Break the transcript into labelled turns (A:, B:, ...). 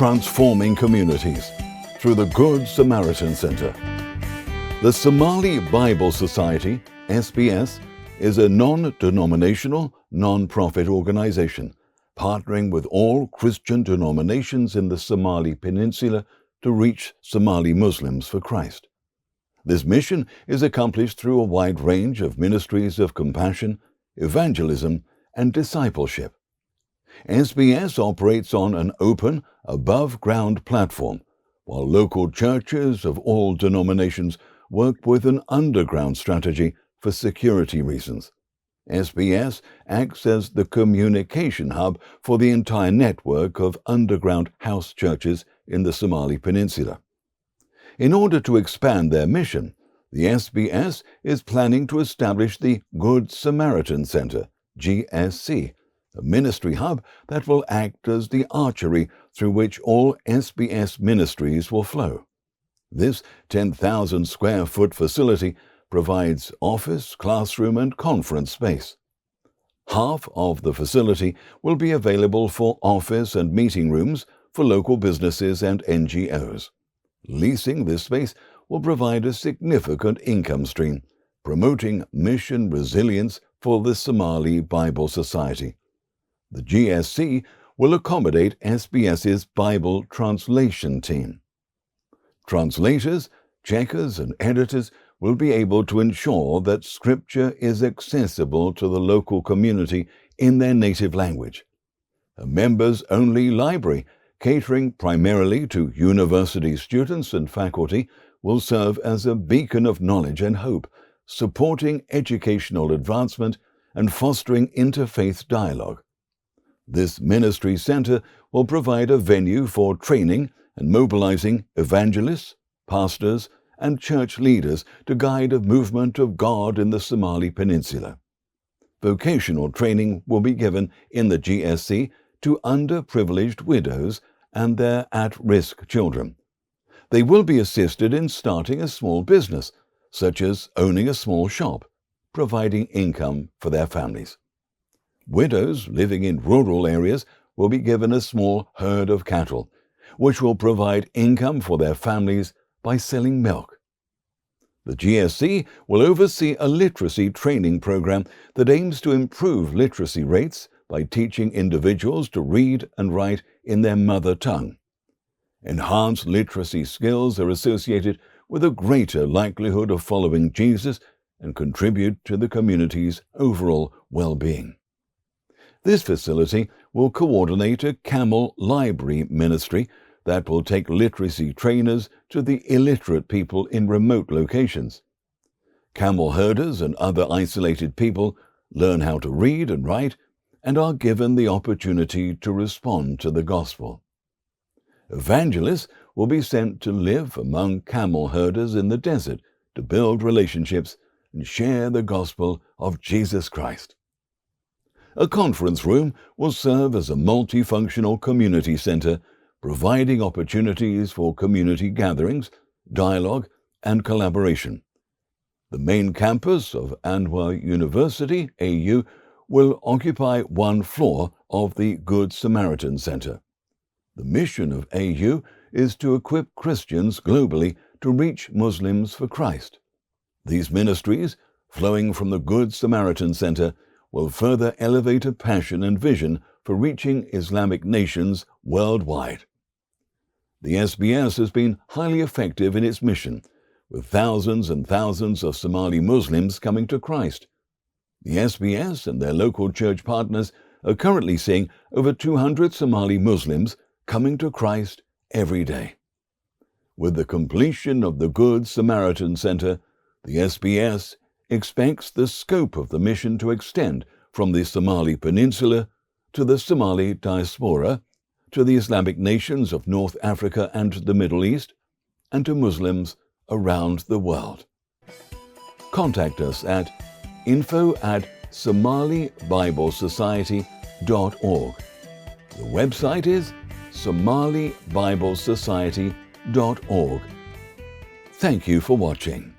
A: transforming communities through the Good Samaritan Center. The Somali Bible Society, SBS, is a non-denominational, non-profit organization partnering with all Christian denominations in the Somali Peninsula to reach Somali Muslims for Christ. This mission is accomplished through a wide range of ministries of compassion, evangelism, and discipleship. SBS operates on an open, above-ground platform, while local churches of all denominations work with an underground strategy for security reasons. SBS acts as the communication hub for the entire network of underground house churches in the Somali Peninsula. In order to expand their mission, the SBS is planning to establish the Good Samaritan Center, GSC, a ministry hub that will act as the artery through which all SBS ministries will flow. This 10,000 square foot facility provides office, classroom, and conference space. Half of the facility will be available for office and meeting rooms for local businesses and NGOs. Leasing this space will provide a significant income stream, promoting mission resilience for the Somali Bible Society. The GSC will accommodate SBS's Bible translation team. Translators, checkers, and editors will be able to ensure that Scripture is accessible to the local community in their native language. A members-only library catering primarily to university students and faculty will serve as a beacon of knowledge and hope, supporting educational advancement and fostering interfaith dialogue. This ministry center will provide a venue for training and mobilizing evangelists, pastors, and church leaders to guide a movement of God in the Somali Peninsula. Vocational training will be given in the GSC to underprivileged widows and their at-risk children. They will be assisted in starting a small business, such as owning a small shop, providing income for their families. Widows living in rural areas will be given a small herd of cattle, which will provide income for their families by selling milk. The GSC will oversee a literacy training program that aims to improve literacy rates by teaching individuals to read and write in their mother tongue. Enhanced literacy skills are associated with a greater likelihood of following Jesus and contribute to the community's overall well-being. This facility will coordinate a camel library ministry that will take literacy trainers to the illiterate people in remote locations. Camel herders and other isolated people learn how to read and write and are given the opportunity to respond to the gospel. Evangelists will be sent to live among camel herders in the desert to build relationships and share the gospel of Jesus Christ. A conference room will serve as a multifunctional community center, providing opportunities for community gatherings, dialogue, and collaboration. The main campus of Anwar University, AU, will occupy one floor of the Good Samaritan Center. The mission of AU is to equip Christians globally to reach Muslims for Christ. These ministries, flowing from the Good Samaritan Center, will further elevate a passion and vision for reaching Islamic nations worldwide. The SBS has been highly effective in its mission, with thousands and thousands of Somali Muslims coming to Christ. The SBS and their local church partners are currently seeing over 200 Somali Muslims coming to Christ every day. With the completion of the Good Samaritan Center, the SBS expects the scope of the mission to extend from the Somali Peninsula to the Somali diaspora, to the Islamic nations of North Africa and the Middle East, and to Muslims around the world. Contact us at info@somalibiblesociety.org. The website is somalibiblesociety.org. Thank you for watching.